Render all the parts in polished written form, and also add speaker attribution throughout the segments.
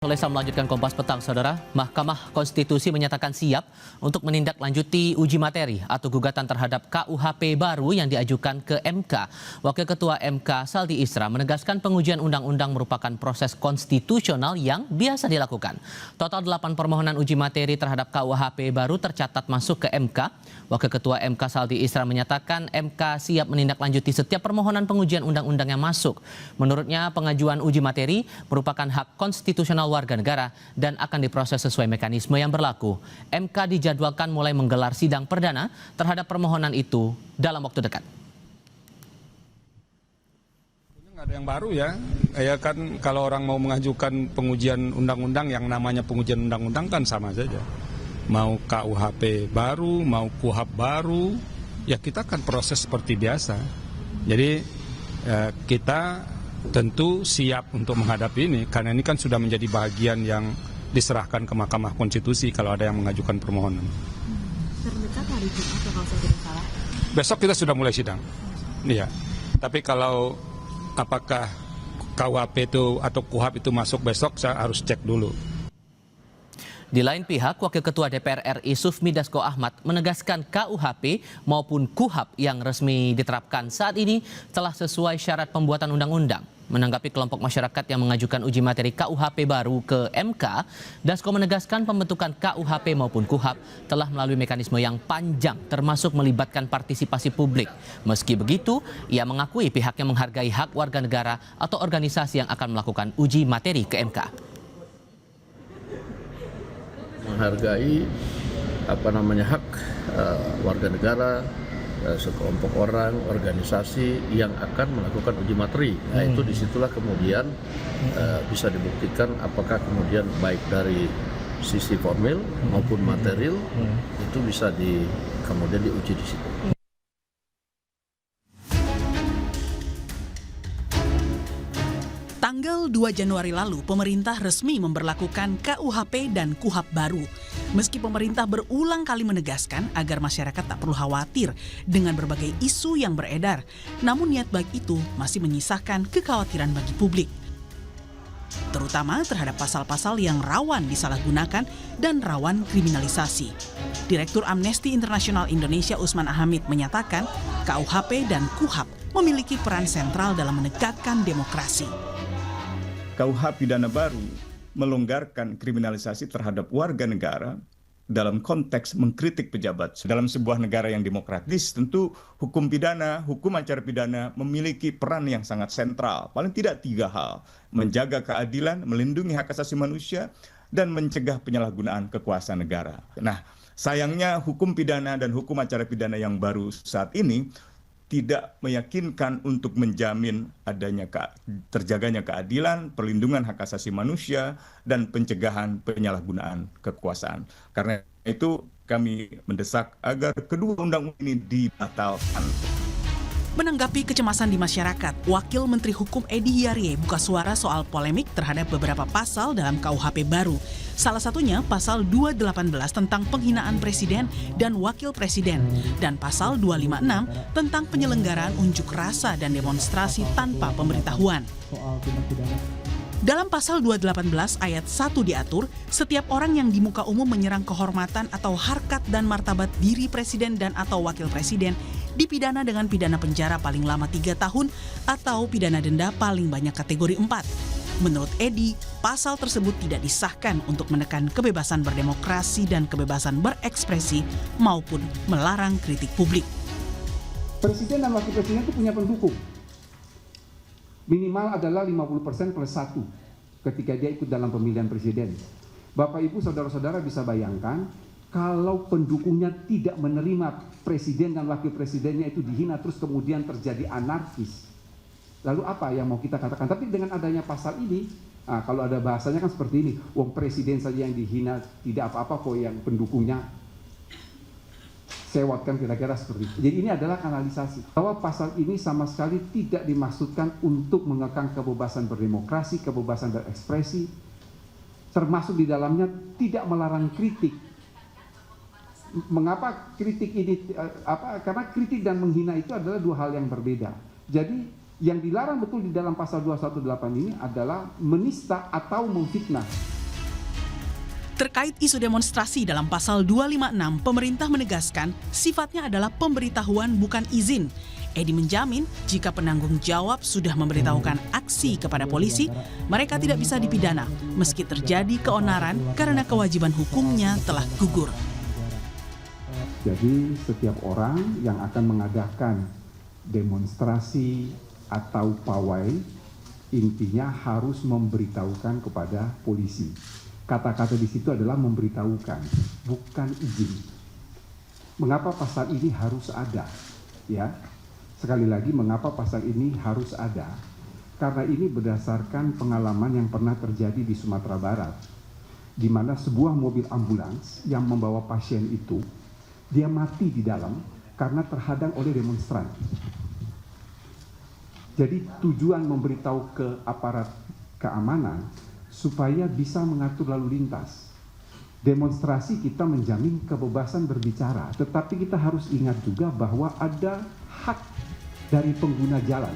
Speaker 1: Selesai melanjutkan Kompas Petang, Saudara, Mahkamah Konstitusi menyatakan siap untuk menindaklanjuti uji materi atau gugatan terhadap KUHP baru yang diajukan ke MK. Wakil Ketua MK Saldi Isra menegaskan pengujian undang-undang merupakan proses konstitusional yang biasa dilakukan. Total 8 permohonan uji materi terhadap KUHP baru tercatat masuk ke MK. Wakil Ketua MK Saldi Isra menyatakan MK siap menindaklanjuti setiap permohonan pengujian undang-undang yang masuk. Menurutnya, pengajuan uji materi merupakan hak konstitusional warga negara dan akan diproses sesuai mekanisme yang berlaku. MK dijadwalkan mulai menggelar sidang perdana terhadap permohonan itu dalam waktu dekat.
Speaker 2: Nggak ada yang baru ya. Ya kan kalau orang mau mengajukan pengujian undang-undang yang namanya pengujian undang-undang kan sama saja. Mau KUHP baru, mau KUHP baru, ya kita akan proses seperti biasa. Jadi kita tentu siap untuk menghadapi ini, karena ini kan sudah menjadi bagian yang diserahkan ke Mahkamah Konstitusi kalau ada yang mengajukan permohonan.
Speaker 3: Terdekat hari Jumat ya kalau saya tidak salah.
Speaker 2: Besok kita sudah mulai sidang. Iya. Tapi kalau apakah KUHP itu atau KUHP itu masuk besok, saya harus cek dulu.
Speaker 1: Di lain pihak, Wakil Ketua DPR RI Sufmi Dasko Ahmad menegaskan KUHP maupun KUHP yang resmi diterapkan saat ini telah sesuai syarat pembuatan undang-undang. Menanggapi kelompok masyarakat yang mengajukan uji materi KUHP baru ke MK, Dasko menegaskan pembentukan KUHP maupun KUHP telah melalui mekanisme yang panjang termasuk melibatkan partisipasi publik. Meski begitu, ia mengakui pihaknya menghargai hak warga negara atau organisasi yang akan melakukan uji materi ke MK.
Speaker 4: Menghargai hak warga negara, sekelompok orang, organisasi yang akan melakukan uji materi. Nah, itu disitulah kemudian bisa dibuktikan apakah kemudian baik dari sisi formil maupun material itu bisa kemudian diuji di situ.
Speaker 3: Tanggal 2 Januari lalu, pemerintah resmi memberlakukan KUHP dan KUHP baru. Meski pemerintah berulang kali menegaskan agar masyarakat tak perlu khawatir dengan berbagai isu yang beredar, namun niat baik itu masih menyisakan kekhawatiran bagi publik. Terutama terhadap pasal-pasal yang rawan disalahgunakan dan rawan kriminalisasi. Direktur Amnesty International Indonesia Usman Hamid menyatakan KUHP dan KUHP memiliki peran sentral dalam menegakkan demokrasi.
Speaker 5: KUHP pidana baru melonggarkan kriminalisasi terhadap warga negara dalam konteks mengkritik pejabat. Dalam sebuah negara yang demokratis, tentu hukum pidana, hukum acara pidana memiliki peran yang sangat sentral. Paling tidak 3 hal: menjaga keadilan, melindungi hak asasi manusia, dan mencegah penyalahgunaan kekuasaan negara. Nah, sayangnya hukum pidana dan hukum acara pidana yang baru saat ini tidak meyakinkan untuk menjamin adanya terjaganya keadilan, perlindungan hak asasi manusia, dan pencegahan penyalahgunaan kekuasaan. Karena itu kami mendesak agar kedua undang-undang ini dibatalkan.
Speaker 3: Menanggapi kecemasan di masyarakat, Wakil Menteri Hukum Edi Hiarie buka suara soal polemik terhadap beberapa pasal dalam KUHP baru. Salah satunya pasal 218 tentang penghinaan presiden dan wakil presiden dan pasal 256 tentang penyelenggaraan unjuk rasa dan demonstrasi tanpa pemberitahuan. Dalam pasal 218 ayat 1 diatur, setiap orang yang di muka umum menyerang kehormatan atau harkat dan martabat diri presiden dan atau wakil presiden dipidana dengan pidana penjara paling lama 3 tahun atau pidana denda paling banyak kategori 4. Menurut Edi, pasal tersebut tidak disahkan untuk menekan kebebasan berdemokrasi dan kebebasan berekspresi maupun melarang kritik publik.
Speaker 6: Presiden dan wakil presiden itu punya pendukung. Minimal adalah 50% plus 1 ketika dia ikut dalam pemilihan presiden. Bapak Ibu saudara-saudara bisa bayangkan kalau pendukungnya tidak menerima presiden dan wakil presidennya itu dihina terus kemudian terjadi anarkis. Lalu apa yang mau kita katakan? Tapi dengan adanya pasal ini, kalau ada bahasanya kan seperti ini, wong presiden saja yang dihina tidak apa-apa kok yang pendukungnya sewot, kan kira-kira seperti itu. Jadi ini adalah kanalisasi. Bahwa pasal ini sama sekali tidak dimaksudkan untuk mengekang kebebasan berdemokrasi, kebebasan berekspresi, termasuk di dalamnya tidak melarang kritik. Mengapa kritik ini? Karena kritik dan menghina itu adalah 2 hal yang berbeda. Jadi Yang dilarang betul di dalam pasal 218 ini adalah menista atau memfitnah.
Speaker 3: Terkait isu demonstrasi dalam pasal 256, pemerintah menegaskan sifatnya adalah pemberitahuan bukan izin. Edi menjamin jika penanggung jawab sudah memberitahukan aksi kepada polisi, mereka tidak bisa dipidana meski terjadi keonaran karena kewajiban hukumnya telah gugur.
Speaker 6: Jadi setiap orang yang akan mengadakan demonstrasi atau pawai intinya harus memberitahukan kepada polisi. Kata-kata di situ adalah memberitahukan, bukan izin. Mengapa pasal ini harus ada? Ya, sekali lagi mengapa pasal ini harus ada? Karena ini berdasarkan pengalaman yang pernah terjadi di Sumatera Barat, di mana sebuah mobil ambulans yang membawa pasien itu, dia mati di dalam karena terhadang oleh demonstran. Jadi tujuan memberitahu ke aparat keamanan supaya bisa mengatur lalu lintas. Demonstrasi kita menjamin kebebasan berbicara, tetapi kita harus ingat juga bahwa ada hak dari pengguna jalan.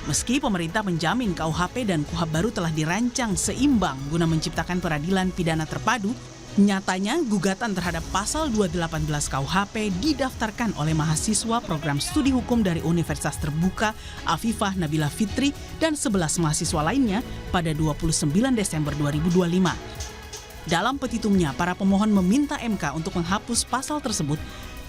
Speaker 3: Meski pemerintah menjamin KUHP dan KUHAP baru telah dirancang seimbang guna menciptakan peradilan pidana terpadu, nyatanya gugatan terhadap pasal 218 KUHP didaftarkan oleh mahasiswa program studi hukum dari Universitas Terbuka Afifah Nabila Fitri dan 11 mahasiswa lainnya pada 29 Desember 2025. Dalam petitumnya, para pemohon meminta MK untuk menghapus pasal tersebut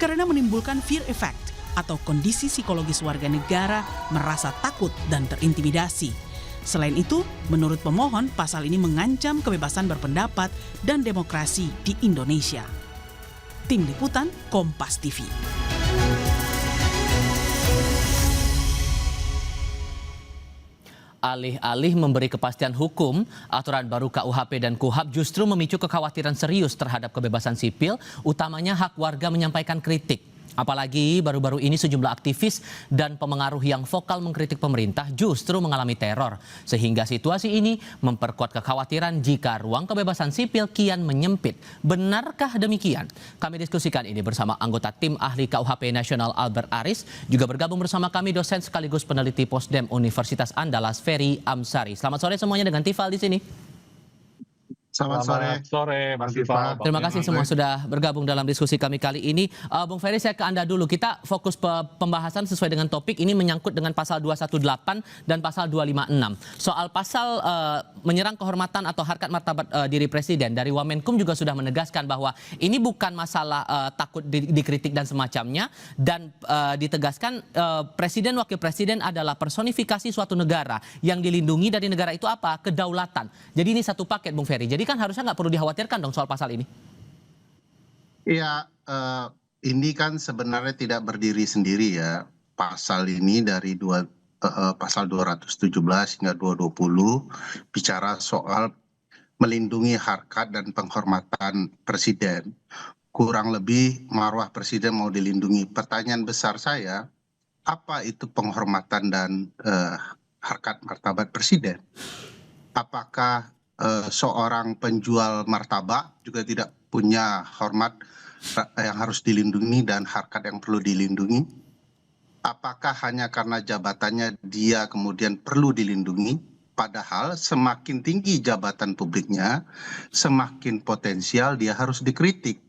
Speaker 3: karena menimbulkan fear effect atau kondisi psikologis warga negara merasa takut dan terintimidasi. Selain itu, menurut pemohon, pasal ini mengancam kebebasan berpendapat dan demokrasi di Indonesia. Tim Liputan, Kompas TV.
Speaker 1: Alih-alih memberi kepastian hukum, aturan baru KUHP dan KUHAP justru memicu kekhawatiran serius terhadap kebebasan sipil, utamanya hak warga menyampaikan kritik. Apalagi baru-baru ini sejumlah aktivis dan pemengaruh yang vokal mengkritik pemerintah justru mengalami teror. Sehingga situasi ini memperkuat kekhawatiran jika ruang kebebasan sipil kian menyempit. Benarkah demikian? Kami diskusikan ini bersama anggota tim ahli KUHP Nasional Albert Aris. Juga bergabung bersama kami dosen sekaligus peneliti Posdem Universitas Andalas Ferry Amsari. Selamat sore semuanya dengan Tifal di sini.
Speaker 7: Selamat sore, Mas Tifal.
Speaker 1: Terima kasih semua sudah bergabung dalam diskusi kami kali ini. Bung Ferry, saya ke Anda dulu. Kita fokus pembahasan sesuai dengan topik ini menyangkut dengan pasal 218 dan pasal 256. Soal pasal menyerang kehormatan atau harkat martabat diri presiden, dari Wamenkum juga sudah menegaskan bahwa ini bukan masalah takut dikritik dan semacamnya, dan ditegaskan presiden wakil presiden adalah personifikasi suatu negara yang dilindungi dari negara itu apa? Kedaulatan. Jadi ini satu paket, Bung Ferry. Jadi kan harusnya nggak perlu dikhawatirkan dong soal pasal ini.
Speaker 7: Iya, ini kan sebenarnya tidak berdiri sendiri ya. Pasal ini dari pasal 217 hingga 220 bicara soal melindungi harkat dan penghormatan presiden. Kurang lebih marwah presiden mau dilindungi. Pertanyaan besar saya, apa itu penghormatan dan harkat martabat presiden? Apakah seorang penjual martabak juga tidak punya hormat yang harus dilindungi dan harkat yang perlu dilindungi? Apakah hanya karena jabatannya dia kemudian perlu dilindungi? Padahal semakin tinggi jabatan publiknya, semakin potensial dia harus dikritik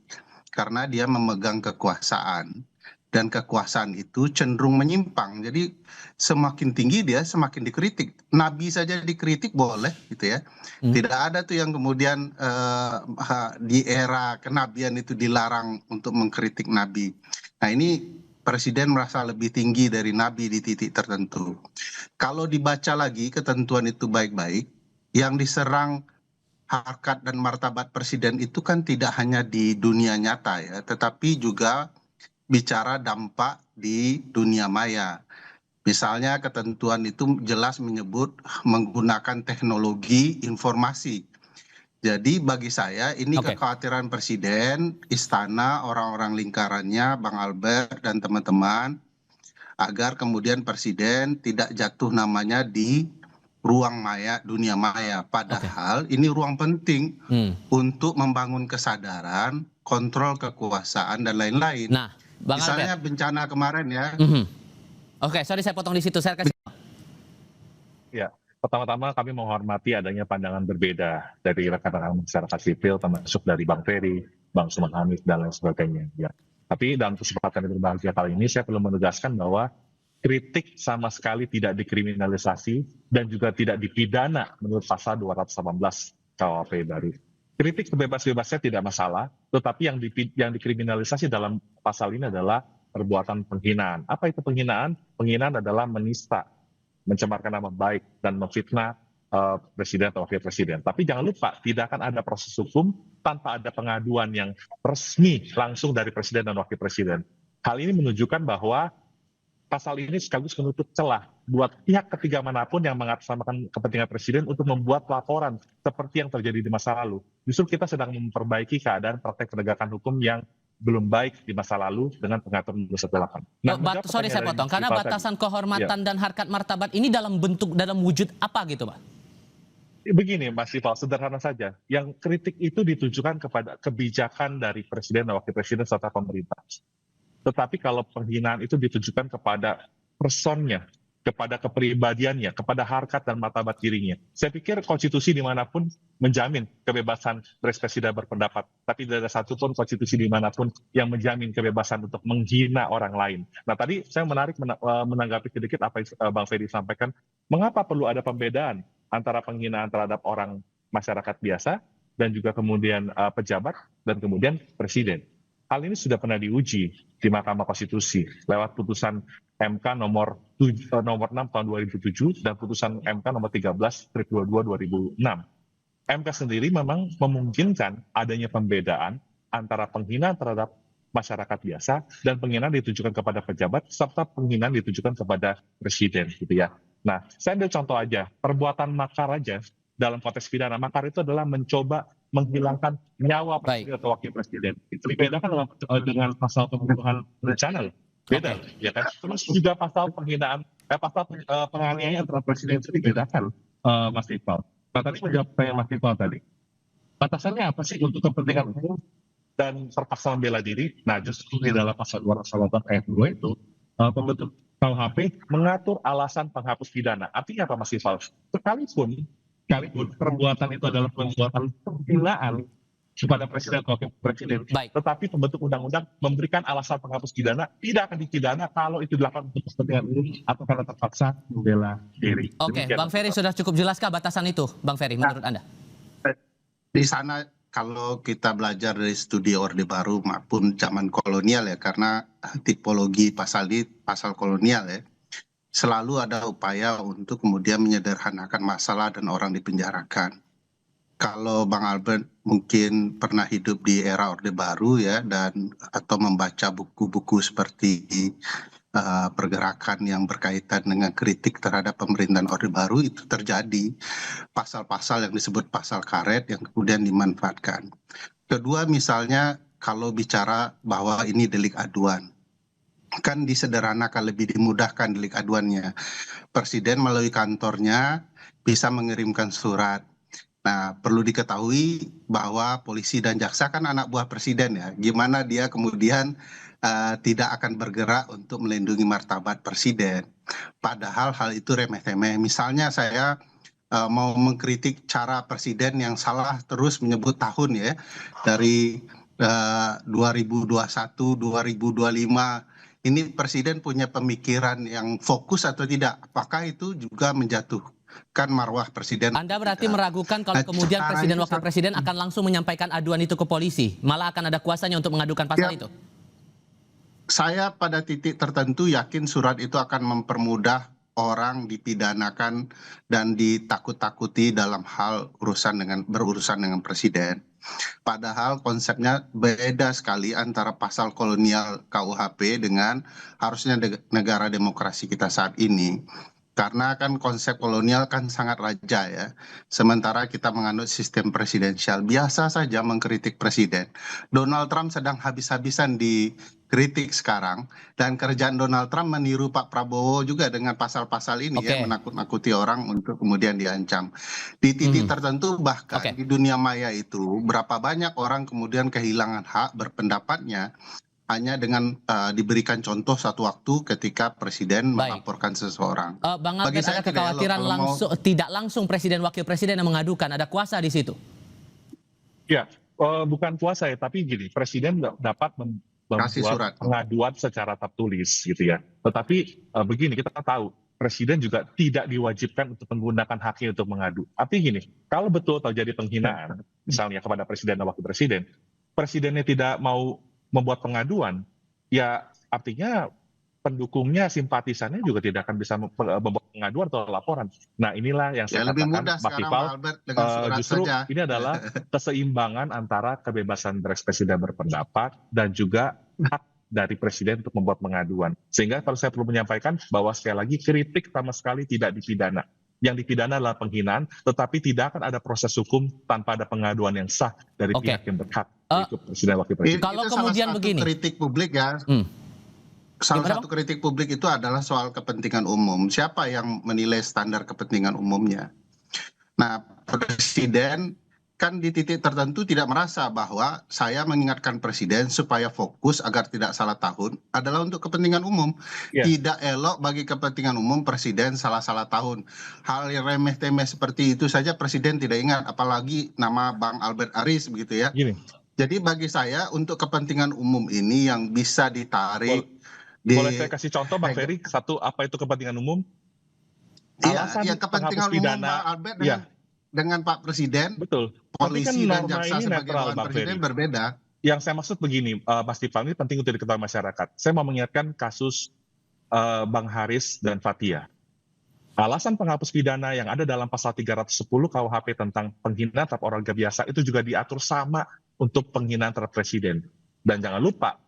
Speaker 7: karena dia memegang kekuasaan. Dan kekuasaan itu cenderung menyimpang. Jadi semakin tinggi dia semakin dikritik. Nabi saja dikritik boleh gitu ya. Tidak ada tuh yang kemudian di era kenabian itu dilarang untuk mengkritik Nabi. Nah ini presiden merasa lebih tinggi dari Nabi di titik tertentu. Kalau dibaca lagi ketentuan itu baik-baik, yang diserang harkat dan martabat presiden itu kan tidak hanya di dunia nyata ya, tetapi juga bicara dampak di dunia maya. Misalnya ketentuan itu jelas menyebut menggunakan teknologi informasi. Jadi bagi saya ini kekhawatiran presiden, istana, orang-orang lingkarannya, Bang Albert dan teman-teman, agar kemudian presiden tidak jatuh namanya di ruang maya, dunia maya. Padahal ini ruang penting untuk membangun kesadaran, kontrol kekuasaan dan lain-lain.
Speaker 1: Nah, Bang
Speaker 7: misalnya
Speaker 1: Albert,
Speaker 7: bencana kemarin ya.
Speaker 1: Oke, sorry saya potong di situ. Saya kasih.
Speaker 8: Ya, pertama-tama kami menghormati adanya pandangan berbeda dari rekan-rekan masyarakat sipil, termasuk dari Bang Ferry, Bang Usman Hamid, dan lain sebagainya. Ya. Tapi dalam kesempatan yang berbahagia kali ini, saya perlu menegaskan bahwa kritik sama sekali tidak dikriminalisasi dan juga tidak dipidana menurut pasal 218 KUHP baru. Kritik sebebas-bebasnya tidak masalah, tetapi yang dikriminalisasi dalam pasal ini adalah perbuatan penghinaan. Apa itu penghinaan? Penghinaan adalah menista, mencemarkan nama baik dan memfitnah presiden atau wakil presiden. Tapi jangan lupa, tidak akan ada proses hukum tanpa ada pengaduan yang resmi langsung dari presiden dan wakil presiden. Hal ini menunjukkan bahwa pasal ini sekaligus menutup celah buat pihak ketiga manapun yang mengatasnamakan kepentingan presiden untuk membuat laporan seperti yang terjadi di masa lalu. Justru kita sedang memperbaiki keadaan praktek penegakan hukum yang belum baik di masa lalu dengan pengaturan 218.
Speaker 1: Sorry saya potong, karena batasan kehormatan dan harkat martabat ini dalam wujud apa gitu, Pak?
Speaker 8: Begini Mas Ival, sederhana saja. Yang kritik itu ditujukan kepada kebijakan dari presiden dan wakil presiden serta pemerintah. Tetapi kalau penghinaan itu ditujukan kepada personnya, kepada kepribadiannya, kepada harkat dan martabat dirinya. Saya pikir konstitusi dimanapun menjamin kebebasan berekspresi dan berpendapat. Tapi tidak ada satupun konstitusi dimanapun yang menjamin kebebasan untuk menghina orang lain. Nah tadi saya menarik menanggapi sedikit apa yang Bang Ferry sampaikan. Mengapa perlu ada pembedaan antara penghinaan terhadap orang masyarakat biasa dan juga kemudian pejabat dan kemudian presiden. Hal ini sudah pernah diuji di Mahkamah Konstitusi lewat putusan MK nomor 6 tahun 2007 dan putusan MK nomor 13/22 2006. MK sendiri memang memungkinkan adanya pembedaan antara penghinaan terhadap masyarakat biasa dan penghinaan ditujukan kepada pejabat serta penghinaan ditujukan kepada presiden gitu ya. Nah, saya ambil contoh aja, perbuatan makar aja dalam konteks pidana. Makar itu adalah mencoba menghilangkan nyawa presiden atau wakil presiden. Itu dibedakan dengan pasal pembunuhan berencana loh. Beda, ya kan? Terus juga pasal penghinaan, pasal penganiayaan terhadap presiden itu dibedakan, Mas Iqbal. Nah, tadi menjawab pertanyaan Mas Iqbal tadi. Batasannya apa sih untuk kepentingan umum dan terpaksa membela diri? Nah, justru di dalam pasal 218 ayat 2 itu, pembentuk KUHP mengatur alasan penghapus pidana. Artinya apa Mas Iqbal? Sekalipun perbuatan itu adalah perbuatan penghinaan kepada presiden atau wakil presiden.
Speaker 1: Baik.
Speaker 8: Tetapi pembentuk undang-undang memberikan alasan penghapus pidana tidak akan dipidana kalau itu dilakukan untuk kepentingan umum atau karena terpaksa membela diri.
Speaker 1: Oke, Bang Ferry sudah cukup jelaskah batasan itu, Bang Ferry, menurut Anda?
Speaker 7: Di sana kalau kita belajar dari studi Orde Baru maupun zaman kolonial ya, karena tipologi pasal kolonial ya, selalu ada upaya untuk kemudian menyederhanakan masalah dan orang dipenjarakan. Kalau Bang Albert mungkin pernah hidup di era Orde Baru ya, dan atau membaca buku-buku seperti pergerakan yang berkaitan dengan kritik terhadap pemerintahan Orde Baru, itu terjadi pasal-pasal yang disebut pasal karet yang kemudian dimanfaatkan. Kedua, misalnya kalau bicara bahwa ini delik aduan, kan disederhanakan, lebih dimudahkan delik aduannya. Presiden melalui kantornya bisa mengirimkan surat. Nah, perlu diketahui bahwa polisi dan jaksa kan anak buah presiden ya. Gimana dia kemudian tidak akan bergerak untuk melindungi martabat presiden. Padahal hal itu remeh-temeh. Misalnya saya mau mengkritik cara presiden yang salah terus menyebut tahun ya. Dari 2021, 2025. Ini presiden punya pemikiran yang fokus atau tidak? Apakah itu juga menjatuhkan marwah presiden?
Speaker 1: Anda berarti meragukan kalau kemudian presiden wakil presiden akan langsung menyampaikan aduan itu ke polisi, malah akan ada kuasanya untuk mengadukan pasal itu?
Speaker 7: Saya pada titik tertentu yakin surat itu akan mempermudah orang dipidanakan dan ditakut-takuti dalam hal berurusan dengan presiden. Padahal konsepnya beda sekali antara pasal kolonial KUHP dengan harusnya negara demokrasi kita saat ini. Karena kan konsep kolonial kan sangat raja ya. Sementara kita menganut sistem presidensial. Biasa saja mengkritik presiden. Donald Trump sedang habis-habisan dikritik sekarang. Dan kerjaan Donald Trump meniru Pak Prabowo juga dengan pasal-pasal ini ya. Menakut-nakuti orang untuk kemudian diancam. Di titik tertentu bahkan di dunia maya itu berapa banyak orang kemudian kehilangan hak berpendapatnya hanya dengan diberikan contoh satu waktu ketika presiden
Speaker 1: Baik.
Speaker 7: melaporkan seseorang.
Speaker 1: Bang
Speaker 7: Bagi
Speaker 1: Albert,
Speaker 7: saya
Speaker 1: ada kekhawatiran
Speaker 7: tidak elok kalau
Speaker 1: tidak langsung presiden wakil presiden yang mengadukan, ada kuasa di situ.
Speaker 8: Ya, bukan kuasa ya, tapi gini, presiden dapat
Speaker 7: Kasih surat.
Speaker 8: membuat pengaduan secara tertulis gitu ya. Tetapi begini, kita tahu presiden juga tidak diwajibkan untuk menggunakan haknya untuk mengadu. Artinya gini, kalau betul terjadi penghinaan, misalnya kepada presiden dan wakil presiden, presidennya tidak mau membuat pengaduan, ya artinya pendukungnya, simpatisannya juga tidak akan bisa membuat pengaduan atau laporan. Nah, inilah yang saya
Speaker 7: lebih
Speaker 8: katakan,
Speaker 7: mudah
Speaker 8: Mas
Speaker 7: sekarang,
Speaker 8: Ipal,
Speaker 7: Pak Albert, dengan surat
Speaker 8: justru
Speaker 7: saja.
Speaker 8: ini adalah keseimbangan antara kebebasan berekspresi dan berpendapat dan juga hak dari presiden untuk membuat pengaduan. Sehingga kalau saya perlu menyampaikan bahwa sekali lagi kritik sama sekali tidak dipidana. Yang dipidana adalah penghinaan, tetapi tidak akan ada proses hukum tanpa ada pengaduan yang sah dari pihak yang berhak, yaitu presiden wakil presiden.
Speaker 1: Kalau
Speaker 7: Itu
Speaker 1: kemudian
Speaker 7: salah satu
Speaker 1: begini.
Speaker 7: kritik publik ya. Salah satu kritik publik itu adalah soal kepentingan umum. Siapa yang menilai standar kepentingan umumnya? Nah, presiden kan di titik tertentu tidak merasa bahwa saya mengingatkan presiden supaya fokus agar tidak salah tahun adalah untuk kepentingan umum.
Speaker 8: Ya.
Speaker 7: Tidak elok bagi kepentingan umum presiden salah-salah tahun. Hal yang remeh-temeh seperti itu saja presiden tidak ingat, apalagi nama Bang Albert Aris begitu ya.
Speaker 8: Gini,
Speaker 7: Jadi bagi saya untuk kepentingan umum ini yang bisa ditarik
Speaker 8: boleh saya kasih contoh Bang Ferry, satu apa itu kepentingan umum? Alasan
Speaker 7: Iya, kepentingan
Speaker 8: penghapus
Speaker 7: umum
Speaker 8: pidana,
Speaker 7: Pak Albert
Speaker 8: iya.
Speaker 7: dengan Pak Presiden,
Speaker 8: Betul. Tapi kan
Speaker 7: polisi dan
Speaker 8: norma
Speaker 7: jaksa
Speaker 8: ini
Speaker 7: sebagai
Speaker 8: netral,
Speaker 7: bawahan
Speaker 8: Bang
Speaker 7: presiden
Speaker 8: Ferry.
Speaker 7: berbeda.
Speaker 8: Yang saya maksud begini, Mas Tifal, ini penting untuk diketahui masyarakat. Saya mau mengingatkan kasus Bang Haris dan Fathia. Alasan penghapus pidana yang ada dalam pasal 310 KUHP tentang penghinaan terhadap orang biasa itu juga diatur sama untuk penghinaan terhadap presiden. Dan jangan lupa,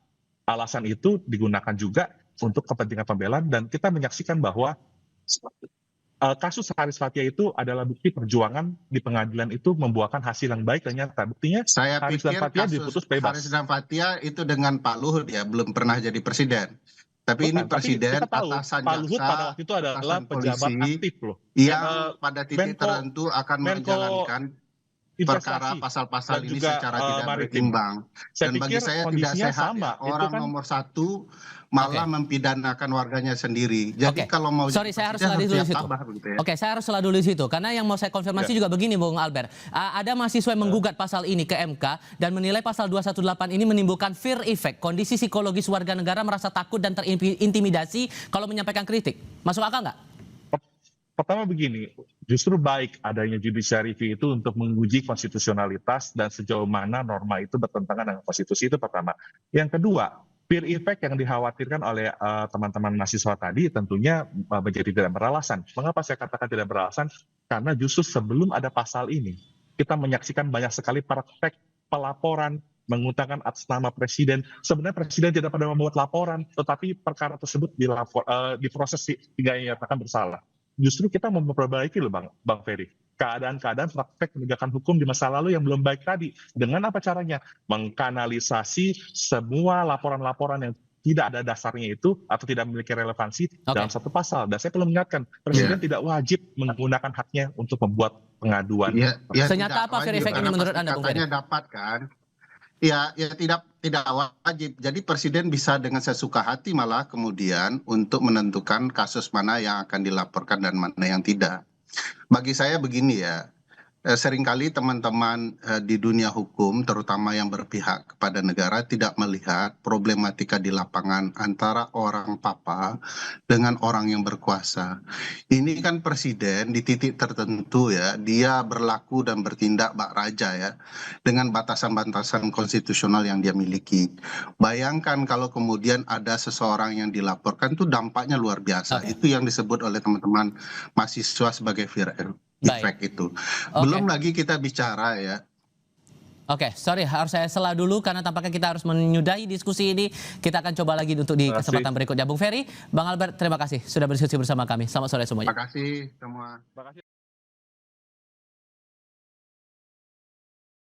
Speaker 8: alasan itu digunakan juga untuk kepentingan pembelaan, dan kita menyaksikan bahwa kasus Haris Fathia itu adalah bukti perjuangan di pengadilan itu membuahkan hasil yang baik dan nyata. Buktinya
Speaker 7: Saya
Speaker 8: Haris dan
Speaker 7: pikir
Speaker 8: Fathia
Speaker 7: kasus
Speaker 8: diputus bebas.
Speaker 7: Haris dan Fathia itu dengan Pak Luhut ya, belum pernah jadi presiden. Tapi ini
Speaker 8: Bukan,
Speaker 7: presiden
Speaker 8: kita tahu,
Speaker 7: atasan
Speaker 8: Pak Luhut pada
Speaker 7: jaksa,
Speaker 8: waktu itu adalah
Speaker 7: atasan
Speaker 8: pejabat
Speaker 7: polisi
Speaker 8: aktif loh.
Speaker 7: yang pada titik
Speaker 8: Menko-
Speaker 7: tertentu akan
Speaker 8: Menko
Speaker 7: menjalankan perkara
Speaker 8: Investasi
Speaker 7: pasal-pasal
Speaker 8: dan
Speaker 7: ini
Speaker 8: juga,
Speaker 7: secara tidak
Speaker 8: maritim.
Speaker 7: berimbang.
Speaker 8: Saya
Speaker 7: Dan bagi
Speaker 8: pikir
Speaker 7: saya tidak
Speaker 8: kondisinya
Speaker 7: sehat
Speaker 8: sama.
Speaker 7: ya, orang
Speaker 8: Itu kan
Speaker 7: nomor satu malah mempidanakan warganya sendiri. Jadi kalau mau
Speaker 1: Sorry,
Speaker 7: jadi
Speaker 1: saya harus
Speaker 7: presiden
Speaker 1: sela dulu di
Speaker 7: siap
Speaker 1: situ.
Speaker 7: tabah begitu ya.
Speaker 1: Oke, saya harus sela dulu di situ. Karena yang mau saya konfirmasi juga begini, Bung Albert. Ada mahasiswa yang menggugat pasal ini ke MK dan menilai pasal 218 ini menimbulkan fear effect. Kondisi psikologis warga negara merasa takut dan terintimidasi kalau menyampaikan kritik. Masuk akal nggak?
Speaker 8: Pertama begini, justru baik adanya judicial review itu untuk menguji konstitusionalitas dan sejauh mana norma itu bertentangan dengan konstitusi, itu pertama. Yang kedua, peer effect yang dikhawatirkan oleh teman-teman mahasiswa tadi tentunya menjadi tidak beralasan. Mengapa saya katakan tidak beralasan? Karena justru sebelum ada pasal ini, kita menyaksikan banyak sekali praktek pelaporan mengutangkan atas nama presiden. Sebenarnya presiden tidak pernah membuat laporan, tetapi perkara tersebut diproses hingga dinyatakan bersalah. Justru kita memperbaiki loh Bang Ferry. Keadaan-keadaan praktek penegakan hukum di masa lalu yang belum baik tadi. Dengan apa caranya? Mengkanalisasi semua laporan-laporan yang tidak ada dasarnya itu atau tidak memiliki relevansi dalam satu pasal. Dan saya perlu mengingatkan, presiden tidak wajib menggunakan haknya untuk membuat pengaduan.
Speaker 1: Senyata apa fear effect ini menurut Anda, Bung Ferry?
Speaker 7: Katanya dapat kan? Ya tidak wajib. Jadi presiden bisa dengan sesuka hati malah kemudian untuk menentukan kasus mana yang akan dilaporkan dan mana yang tidak. Bagi saya begini ya, seringkali teman-teman di dunia hukum terutama yang berpihak kepada negara tidak melihat problematika di lapangan antara orang papa dengan orang yang berkuasa. Ini kan presiden di titik tertentu ya, dia berlaku dan bertindak bak raja ya, dengan batasan-batasan konstitusional yang dia miliki. Bayangkan kalau kemudian ada seseorang yang dilaporkan, itu dampaknya luar biasa. Itu yang disebut oleh teman-teman mahasiswa sebagai fear effect itu. Belum lagi kita bicara ya.
Speaker 1: Oke, sorry harus saya sela dulu karena tampaknya kita harus menyudahi diskusi ini. Kita akan coba lagi untuk di kesempatan berikutnya. Bung Ferry, Bang Albert, terima kasih sudah berdiskusi bersama kami. Selamat sore semuanya.
Speaker 7: Terima kasih semua.